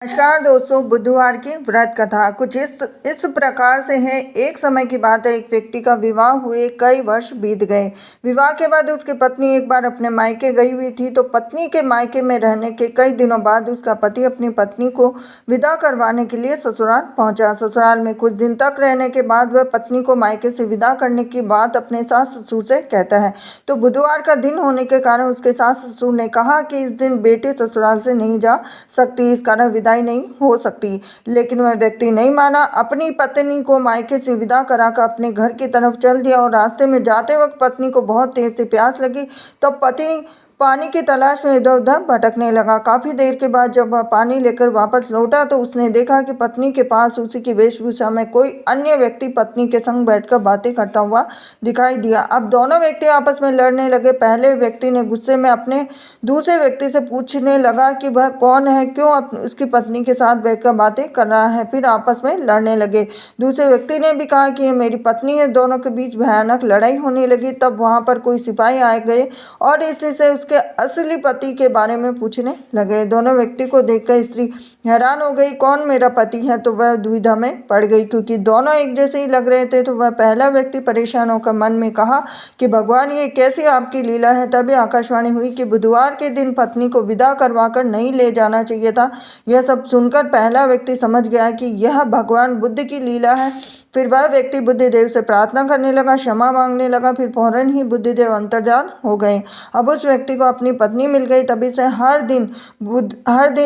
नमस्कार दोस्तों, बुधवार की व्रत कथा कुछ इस प्रकार से है। एक समय की बात है, एक व्यक्ति का विवाह हुए कई वर्ष बीत गए। विवाह के बाद उसकी पत्नी एक बार अपने मायके गई हुई थी, तो पत्नी के मायके में रहने के कई दिनों बाद उसका पति अपनी पत्नी को विदा करवाने के लिए ससुराल पहुंचा। ससुराल में कुछ दिन तक रहने के बाद वह पत्नी को मायके से विदा करने की बात अपने सास ससुर से कहता है। तो बुधवार का दिन होने के कारण उसके सास ससुर ने कहा कि इस दिन बेटी ससुराल से नहीं जा सकती, इस कारण विदाई नहीं हो सकती। लेकिन वह व्यक्ति नहीं माना, अपनी पत्नी को मायके से विदा कराकर अपने घर की तरफ चल दिया और रास्ते में जाते वक्त पत्नी को बहुत तेज से प्यास लगी। तब पति पानी की तलाश में इधर उधर भटकने लगा। काफी देर के बाद जब वह पानी लेकर वापस लौटा तो उसने देखा कि पत्नी के पास उसी की वेशभूषा में कोई अन्य व्यक्ति पत्नी के संग बैठकर बातें करता हुआ दिखाई दिया। अब दोनों व्यक्ति आपस में लड़ने लगे। पहले व्यक्ति ने गुस्से में अपने दूसरे व्यक्ति से पूछने लगा कि वह कौन है, क्यों उसकी पत्नी के साथ बैठकर बातें कर रहा है। फिर आपस में लड़ने लगे। दूसरे व्यक्ति ने भी कहा कि ये मेरी पत्नी है। दोनों के बीच भयानक लड़ाई होने लगी। तब वहां पर कोई सिपाही आ गए और इसी से उसके असली पति के बारे में पूछने लगे। दोनों व्यक्ति को देखकर स्त्री हैरान हो गई, कौन मेरा पति है? तो वह दुविधा में पड़ गई, क्योंकि दोनों एक जैसे ही लग रहे थे। तो वह पहला व्यक्ति परेशान होकर मन में कहा कि भगवान, ये कैसी आपकी लीला है। तभी आकाशवाणी हुई कि बुधवार के दिन पत्नी को विदा करवाकर नहीं ले जाना चाहिए था। यह सब सुनकर पहला व्यक्ति समझ गया कि यह भगवान बुद्ध की लीला है। फिर वह व्यक्ति बुद्धिदेव से प्रार्थना करने लगा, क्षमा मांगने लगा। फिर फौरन ही बुद्धिदेव अंतर्धान हो गए। अब उस व्यक्ति को अपनी पत्नी मिल गई। तभी से हर दिन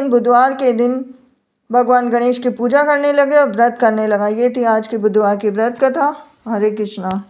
बुधवार के दिन भगवान गणेश की पूजा करने लगे और व्रत करने लगा। ये थी आज की बुधवार की व्रत कथा। हरे कृष्णा।